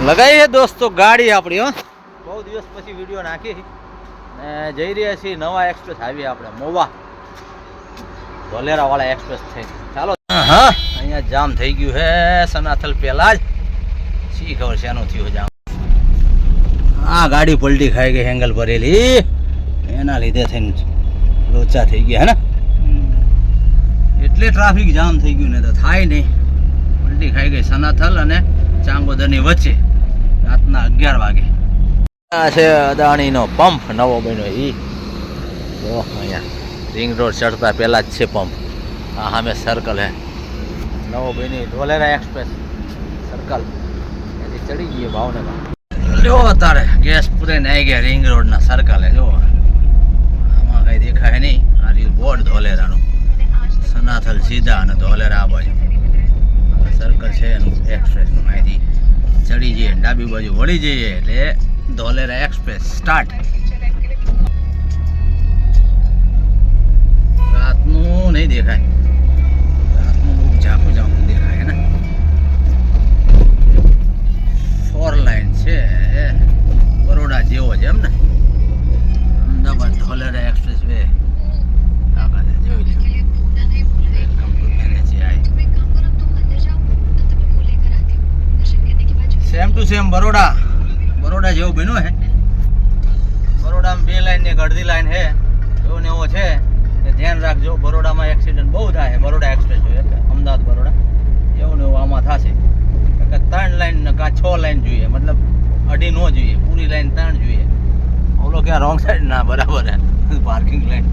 લગાવી છે દોસ્તો ગાડી આપણી. હો બહુ દિવસ પછી વિડીયો નાખી ને જઈ રહ્યા છીએ નવા એક્સપ્રેસ હાઈવે આપણે મોવા ધોલેરા વાળા એક્સપ્રેસ થઈ. ચાલો. હા અહીંયા જામ થઈ ગયું છે સનાથલ પહેલા જ. શી ખબર છે એનું થયું જામ. આ ગાડી પલટી ખાઈ ગઈ એંગલ ભરેલી એના લીધે થઈને લોચા થઈ ગયા હે ને એટલે ટ્રાફિક જામ થઈ ગયું. ને તો થાય નહીં. પલટી ખાઈ ગઈ સનાથલ અને ચાંગોદરની વચ્ચે રાતના 11 વાગે. આ છે અદાણીનો પંપ નવો બન્યો. અહીંયા રિંગ રોડ ચડતા પહેલા જ છે પંપ. આ સામે સર્કલ હે નવો બન્યો ધોલેરા એક્સપ્રેસ સર્કલ. એથી ચડી ગઈએ ભાવનગર. જો તારે ગેસ પૂરે આવી ગયા રિંગ રોડના સર્કલ હે. જો આમાં કઈ દેખાય નહીં. આ રીલ બોર્ડ ધોલેરાનું સનાથલ સીધા અને ધોલેરા આ બાજુ સર્કલ છે એનું એક્સપ્રેસનું. અહીંથી ચડી જઈએ ડાબી બાજુ વળી જઈએ એટલે ધોલેરા એક્સપ્રેસ સ્ટાર્ટ. રાતનું નહીં દેખાય. રાતનું બહુ ઝાંખું ઝાંખું દેખાય ને. 4 લાઈન છે બરોડા જેવો છે એમ ને. અમદાવાદ ધોલેરા એક્સપ્રેસ વે આગળ જોઈ લો. Welcome to NHAI. Same to same Baroda જેવું બન્યું હે. બરોડામાં 2 લાઈન ને એક અડધી લાઈન હે. એવો ને એવો છે. ધ્યાન રાખજો બરોડામાં એક્સિડન્ટ બહુ થાય. બરોડા એક્સપ્રેસ જોઈએ અમદાવાદ બરોડા એવું ને એવું આમાં થશે. 3 લાઈન ને 6 લાઈન જોઈએ. મતલબ અઢી નો જોઈએ. પૂરી લાઈન 3 જોઈએ. ઓલો ક્યાં રોંગ સાઈડ ના બરાબર હે. પાર્કિંગ લાઈન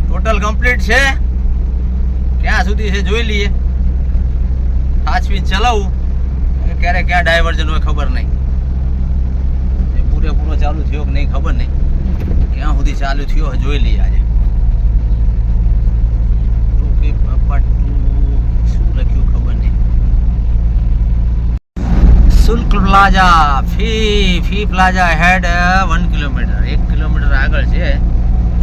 ટોટલ કમ્પ્લીટ છે. ક્યાં સુધી છે જોઈ લઈએ. સાચવીને ચલાવું ક્યારે ક્યાં ડાયવર્જન હોય ખબર નહીં. પૂરેપૂરો ચાલુ થયો કે નહીં ખબર નહીં. ક્યાં સુધી ચાલુ થયો જોઈ લઈએ આજે. શું લખ્યું ખબર નહીં. શુલ્ક પ્લાઝા ફી પ્લાઝા હેડ 1 કિલોમીટર. 1 કિલોમીટર આગળ છે.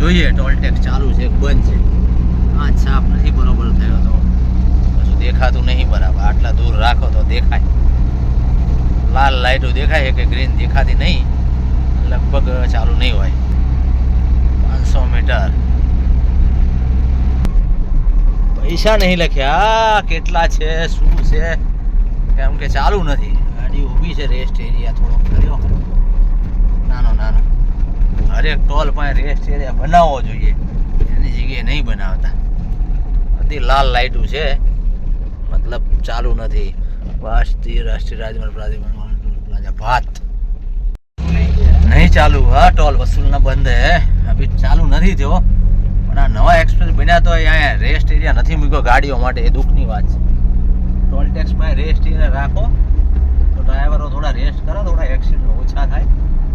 જોઈએ ટોલ ટેક્સ ચાલુ છે બંધ છે. આ છાપ નથી બરોબર થયો તો કશું દેખાતું નહીં બરાબર. આટલા દૂર રાખો તો દેખાય. લાલ લાઈટો દેખાય છે કે ગ્રીન દેખાતી નહીં. લગભગ ચાલુ નહીં હોય. 500 મીટર. પૈસા નહીં લખ્યા કેટલા છે શું છે કેમ કે ચાલુ નથી. ગાડી ઊભી છે. રેસ્ટ એરિયા થોડોક કર્યો નાનો. હરેક ટોલ પાસે રેસ્ટ એરિયા બનાવવો જોઈએ. એની જગ્યાએ નહીં બનાવતા. બધી લાલ લાઈટો છે મતલબ ચાલુ નથી. રાષ્ટ્રીય રાજમાર્ગ પ્લાઝા ભાત નહીં ચાલુ. હા ટોલ વસૂલના બંધ હે. અભી ચાલુ નથી થયો. પણ આ નવા એક્સપ્રેસ બન્યા તો અહીંયા રેસ્ટ એરિયા નથી મૂક્યો ગાડીઓ માટે. એ દુઃખની વાત છે. ટોલ ટેક્સમાં રેસ્ટ એરિયા રાખો તો ડ્રાઈવરો થોડા રેસ્ટ કરો. થોડા એક્સિડન્ટ ઓછા થાય.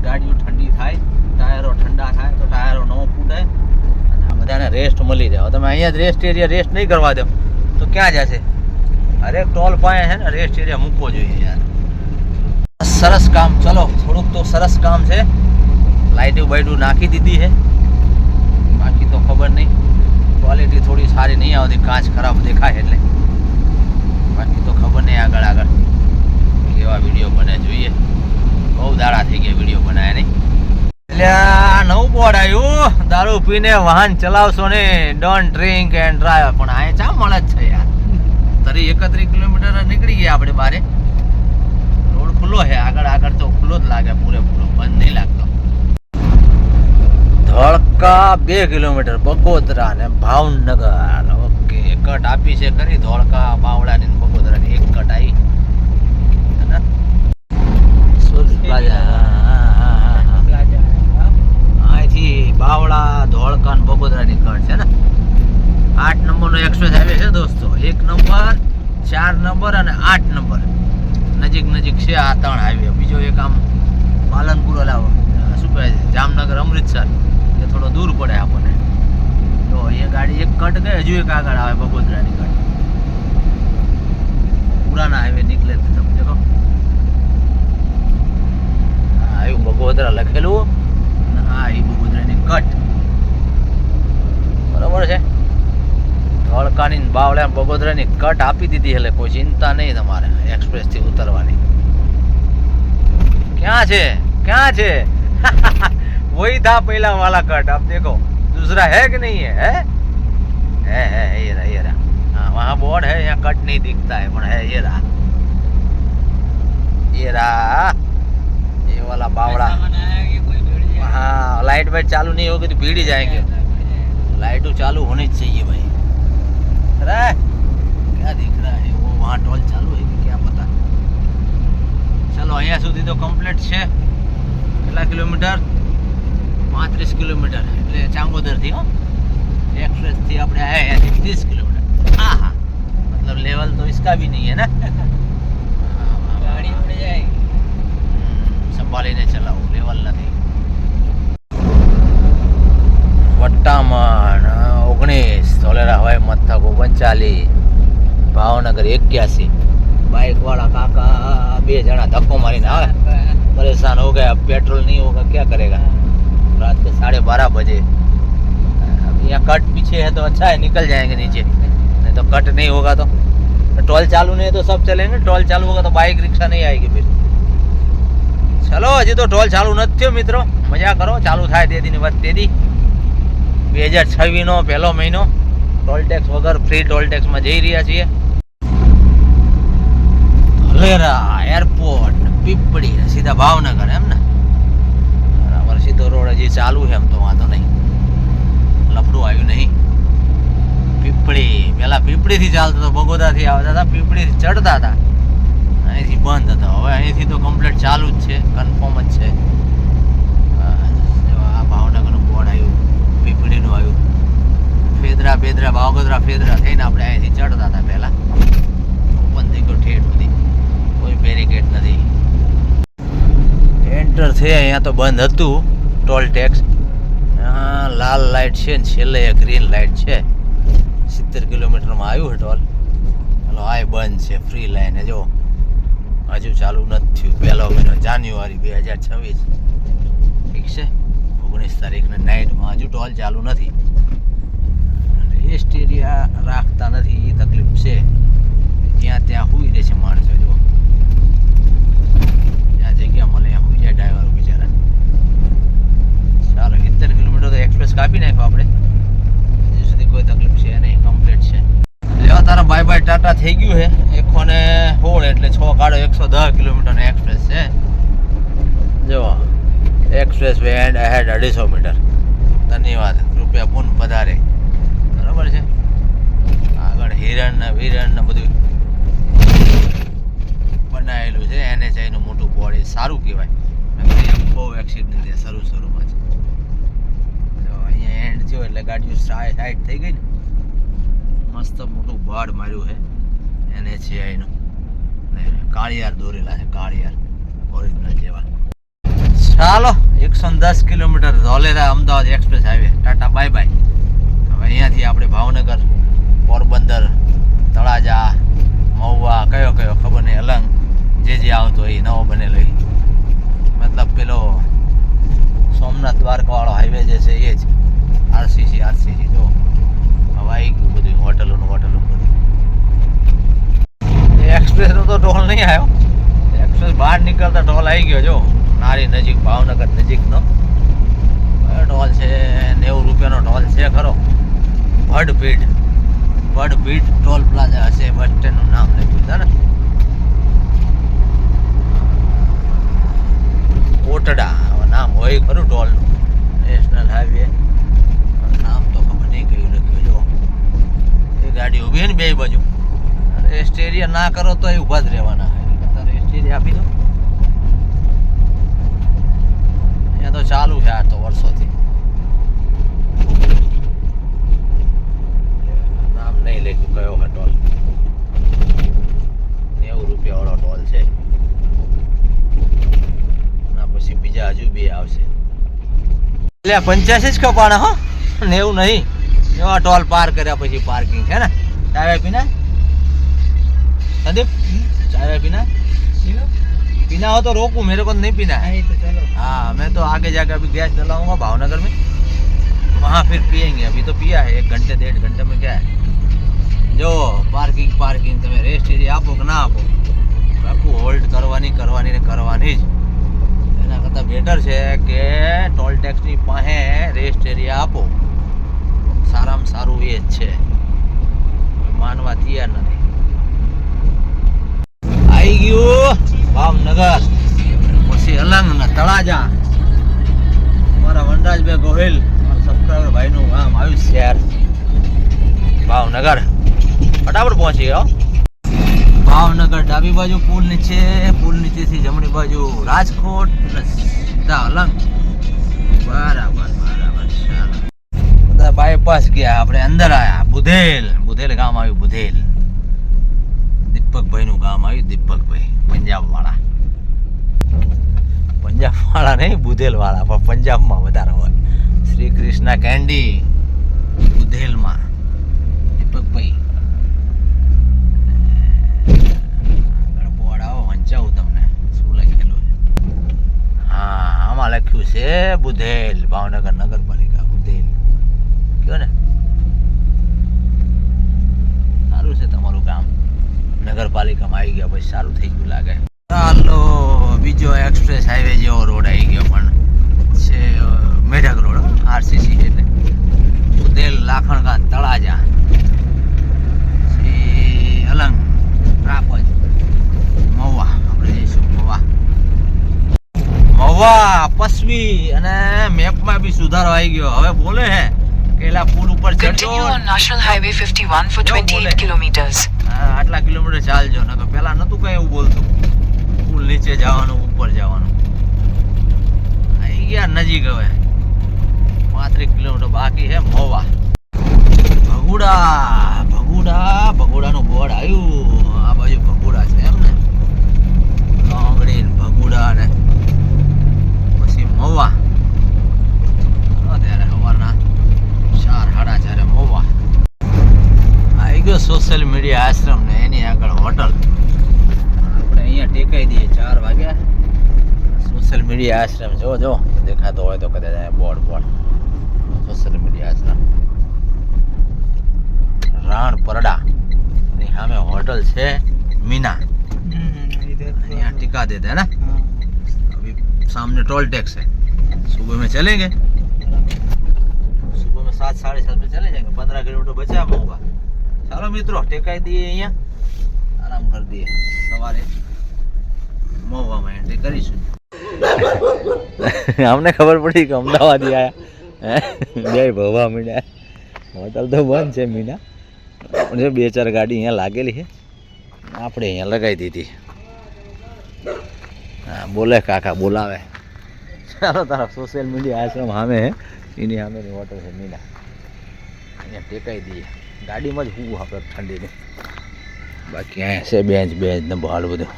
ગાડીઓ ઠંડી થાય. ટાયરો ઠંડા થાય તો ટાયરો ન ફૂટે. અને આ બધાને રેસ્ટ મળી જાય. તમે અહીંયા જ રેસ્ટ એરિયા રેસ્ટ નહીં કરવા દો તો ક્યાં જશે. હરેક ટોલ પાસે છે ને રેસ્ટ એરિયા મૂકવો જોઈએ યાર. સરસ કામ. ચલો થોડુંક તો સરસ કામ છે. લાઇટું બાઇટું નાખી દીધી છે. બાકી તો ખબર નહીં. ક્વોલિટી થોડી સારી નહીં આવતી. કાચ ખરાબ દેખાય એટલે. બાકી તો ખબર નહીં આગળ કેવા વિડીયો બને જોઈએ. બહુ દાડા થઈ ગયા વિડીયો બનાવ્યા નહીં. એટલે આ નવું બોર્ડ આવ્યું. દારૂ પીને વાહન ચલાવશો ને ડોન્ટ ડ્રિંક એન્ડ ડ્રાઈવ. પણ આ ચા મળે જ છે યાર. તરી 31 કિલોમીટર નીકળી ગયા આપણે બારે. રોડ ખુલ્લો છે. આગળ તો ખુલ્લો જ લાગે પૂરેપૂરો. બંધ નહીં લાગતો. ધોળકા 2 કિલોમીટર બગોદરા ને ભાવનગર. ઓકે કટ આપી છે ખરી. ધોળકા બાવળાની બગોદરાની એક કટ આવી. અહીંથી બાવળા ધોળકા ને બગોદરાની કટ છે ને. 8 નંબરનો એક્સપ્રેસ હાઈવે છે દોસ્તો. 1 નંબર 4 નંબર અને 8 નંબર નજીક છે. આ 3 હાઈવે. બીજો એક આમ પાલનપુર અલાવો શું કહે છે જામનગર અમૃતસર એ થોડો દૂર પડે આપણને. તો એ ગાડી એક કટ ગઈ. હજુ એક આગળ આવે બગોદરાની કટ. પુરાના હાઈવે નીકળે તમે દેખો. હા આવ્યું બગોદરા લખેલું. હા એ બગોદરાની કટ બરોબર છે. ધોળકાની બાવળા બગોદરાની કટ આપી દીધી એટલે કોઈ ચિંતા નહીં તમારે એક્સપ્રેસથી ઉતરવાની. कहाँ छे क्या छे वही था पहला वाला कट। अब देखो दूसरा है कि नहीं है? है ये रहा। हाँ वहाँ बोर्ड है, यहाँ कट नहीं दिखता है, पर है ये रहा ये वाला बावड़ा। हाँ लाइट वाइट चालू नहीं होगी तो भीड़ ही जाएंगे। लाइट चालू होनी चाहिए भाई। अरे क्या दिख रहा है वो वहाँ टोल चालू है कि क्या पता। चलो અહીંયા સુધી તો કમ્પ્લીટ છે। કેટલા કિલોમીટર? 35 કિલોમીટર એટલે ચાંગોદરથી હો एक्सप्रेस थी अपने आए हैं 30 किलोमीटर। हाँ हाँ मतलब लेवल तो इसका भी नहीं है ना। गाड़ी उड़ जाएगी। संभाली ने चलाओ लेवल नहीं। वट्टामण 19 धोलेरा हवाई मथक 39 भावनगर 81। बाइक वाला काका 2 जना धक्को मारी ना परेशान हो गया। अब पेट्रोल नहीं होगा क्या करेगा? रात के 12:30 बजे। यहाँ कट पीछे है तो अच्छा है, निकल जाएंगे नीचे। नहीं तो कट नहीं होगा तो टोल चालू नहीं है तो सब चलेंगे। टोल चालू होगा तो बाइक रिक्शा नहीं आएगी फिर। चलो हजी तो टोल चालू नहीं थयो मित्रों, मजा करो। चालू थाय ते दी बात ते दी 2026 નો પહેલો મહિનો ટોલ ટેક્સ વગર ફ્રી ટોલ ટેક્સ માં જઈ રહ્યા છીએ। ધોલેરા એરપોર્ટ પીપળી सीधा भावनगर એમ ને बराबर। सीधो रोड हजी चालू है, हम तो वांधो नहीं, लफड़ू आयु नहीं। पीपड़ी पहला पीपड़ी थी चालता तो बगोदा थी आवता था, पीपड़ी थी चढ़ता था, અહીંથી બંધ હતો। હવે અહીંથી તો કમ્પ્લીટ ચાલુ જ છે, કન્ફર્મ જ છે। આ ભાવનગરનું બોર્ડ આવ્યું, પીપળીનું આવ્યું। ફેદરા બેદરા ભાવગોદરા ફેદરા થઈને આપણે અહીંથી ચડતા હતા પહેલા। ઓપન થઈ ગયો ઠેઠ સુધી, કોઈ બેરિકેડ નથી। એન્ટર થયા અહીંયા તો બંધ હતું ટોલ ટેક્સ। लाल लाइट है छेल्ले ग्रीन लाइट है। 70 किलोमीटर में आयु है टोल। हलो आए बंद है, फ्री लाइन है जो हजू चालू नहीं। पहलो महीनो जान्युआरी 2026 ठीक है। 19 तारीख ने नाइट में हजू टोल चालू नहीं। रेस्ट एरिया राखता नहीं, ये तकलीफ से। त्या त्या हुई रहे छे माणसो जो ज्यादा जगह मळे ત્યાં हुई जाए ड्राइवर बिचारा। ચાલો 70 કિલોમીટર તો એક્સપ્રેસ કાપી નાખ્યો આપણે। હજુ સુધી કોઈ તકલીફ છે નહીં, કમ્પ્લીટ છે। લેવા તારા બાય બાય ટાટા થઈ ગયું છે। 116 એટલે 6 ગાડો 110 કિલોમીટર એક્સપ્રેસ છે। જો expressway end ahead 250 metre. ધન્યવાદ, રૂપિયા પૂન પધારે। બરાબર છે। આગળ હિરણ ને વીરણ ને બધું બનાવેલું છે। NHI નું મોટું બોર્ડ સારું કહેવાય। બહુ એક્સિડન્ટ થયા શરૂમાં જ। એન્ડ થયો એટલે ગાડીઓ સાઈડ થઈ ગઈ ને, મસ્ત મોટું બોર્ડ માર્યું છે NHI નું। કાળિયાર દોરેલા છે, કાળિયાર ઓરિજિનલ જેવા। ચાલો 110 kilometre Dholera Ahmedabad express highway. Tata bye bye. હવે અહીંયાથી આપણે ભાવનગર, પોરબંદર, તળાજા, મહુવા, કયો ખબર નહીં, અલંગ જે આવતો એ નવો બનેલો मतलब પેલો સોમનાથ દ્વારકા વાળો હાઈવે જે છે એ જ। આરસીસી જો હવે આવી ગયું બધું, હોટલોનું બધું। એક્સપ્રેસનો તો ટોલ નહીં આવ્યો। એક્સપ્રેસ બહાર નીકળતા ટોલ આવી ગયો। જો નારી નજીક, ભાવનગર નજીકનો ટોલ છે। 90 રૂપિયાનો ટોલ છે ખરો। ભડભીડ ટોલ પ્લાઝા હશે, બસ સ્ટેન્ડનું નામ લખ્યું છે ને। કોટડા નામ હોય ખરું ટોલનું। નેશનલ હાઈવે નામ તો ખબર નહીં કયું લખ્યું। જો એ ગાડી ઊભી ને બે બાજુ। રેસ્ટ એરિયા ના કરો તો એ ઊભા જ રહેવાના। રેસ્ટ એરિયા આપી દો। અહીંયા તો ચાલુ છે આ તો વર્ષોથી। નામ નહીં લખ્યું કયો છે ટોલ। 90 રૂપિયા વાળો ટોલ છે। પછી બીજા હજુ બે આવશે। એટલે 85 જ કપાણા હો, 90 નહીં। એવા ટોલ પાર કર્યા પછી પાર્કિંગ છે ને। ચાય પીના संदीप, चाय पीना? पीना हो तो रोकू, मेरे को नहीं पीना है। तो चलो। हाँ मैं तो आगे जाकर अभी गैस डलाऊंगा भावनगर में, वहाँ फिर पियेंगे। अभी तो पिया है 1 घंटे 1.5 घंटे में क्या है। जो पार्किंग તમે રેસ્ટ એરિયા આપો કે ના આપો, બાપુ હોલ્ડ કરવાની ને કરવાની જ। બેટર છે કે ટોલ ટેક્સની પાસે રેસ્ટ એરિયા આપો. સારામાં સારું એ જ છે, માનવા તૈયાર નથી. આવી ગયું ભાવનગર, પછી અલંગ ને તળાજા. મારા વનરાજભાઈ ગોહિલ સબસ્ક્રાઈબર ભાઈનું ગામ આવ્યું શહેર ભાવનગર. ફટાફટ પહોંચી ગયો ભાવનગર. ડાબી બાજુ પુલ નીચેથી જમણી બાજુ રાજકોટ અને સીધા અલંગ. બરાબર બરાબર. ચાલો બધા બાયપાસ ગયા, આપણે અંદર આવ્યા. બુધેલ ગામ આવ્યું. બુધેલ દીપકભાઈનું ગામ આવ્યું. દીપકભાઈ પંજાબ વાળા નહીં, બુધેલ વાળા, પણ પંજાબમાં વધારે હોય. શ્રી કૃષ્ણ કેન્ડી બુધેલમાં દીપકભાઈ. બોર્ડ આવો વંચાવું તમને શું લખેલું છે. હા, આમાં લખ્યું છે બુધેલ, ભાવનગર નગરપાલિકા બુધેલ. કયો ને સારું છે તમારું ગામ, નગરપાલિકામાં આવી ગયા પછી સારું થઈ ગયું લાગે. ચાલો, બીજો એક્સપ્રેસ હાઈવે જેવો રોડ આવી ગયો, પણ છે મેઢક રોડ, આરસીસી એટલે. બુધેલ, લાખણકા, તળાજા, અલંગ, રાપજ, મહુવા. આપણે જઈશું મહુવા પસવી. અને મેપમાં બી સુધારો આવી ગયો. હવે બોલે હે કે એલા પુલ ઉપર ચડજો, Continue on National Highway 51 for 28 kilometers. આટલા કિલોમીટર ચાલજો. ને તો પેલા નતું કઈ એવું બોલતું, પુલ નીચે જવાનું, ઉપર જવાનું. આવી ગયા નજીક. હવે 35 કિલોમીટર બાકી છે. મહુવા ભગુડાનું બોર્ડ આવ્યું. આ બાજુ ભગુડા છે એમ ને, લોંગડી ભગુડા ને પછી મહુવા. અત્યારે સવારના 4:30 મહુવા આવી ગયો. સોશિયલ મીડિયા આશ્રમ ને એની આગળ હોટલ. આપણે અહીંયા ટેકાઈ દઈએ. 4 વાગ્યા. સોશિયલ મીડિયા આશ્રમ જો દેખાતો હોય તો કદાચ બોર્ડ સોશિયલ મીડિયા આશ્રમ રાણપરડા ની સામે હોટલ છે मीना. यहाँ टिका देते हैं ना. अभी सामने टोल टैक्स है. सुबह में चलेंगे, सुबह में 7 साढ़े 7 पे चले जाएंगे. 15 किलोमीटर बचा होगा. ચાલો મિત્રો, ટેકાઈ દઈએ, અહીંયા આરામ કરી દઈએ. સવારે મહુવામાં એન્ટ્રી કરીશું. અમને ખબર પડી કે અમદાવાદી આવ્યા, બે ભવા મીના. હોટલ તો બંધ છે મીના, પણ 2-4 ગાડી અહીંયા લાગેલી છે, આપણે અહીંયા લગાવી દીધી. હા, બોલે કાકા બોલાવે. ચાલો, તારા સોશિયલ મીડિયા આશ્રમ સામે હે, એની સામેની હોટલ છે મીના. અહીંયા ટેકાઈ દઈએ. ગાડીમાં જ હું આપણે ઠંડીની. બાકી અહીંયા છે બેન્ચ ને ભાડું બધું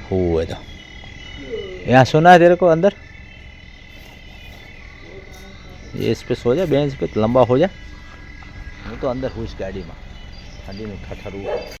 હું હોય તો. यहाँ सुना है तेरे को अंदर, ये इस पे सो जा, बेंच पे लंबा हो जा. હું તો અંદર હુશ ગાડીમાં, ઠંડીનું ઠઠરું.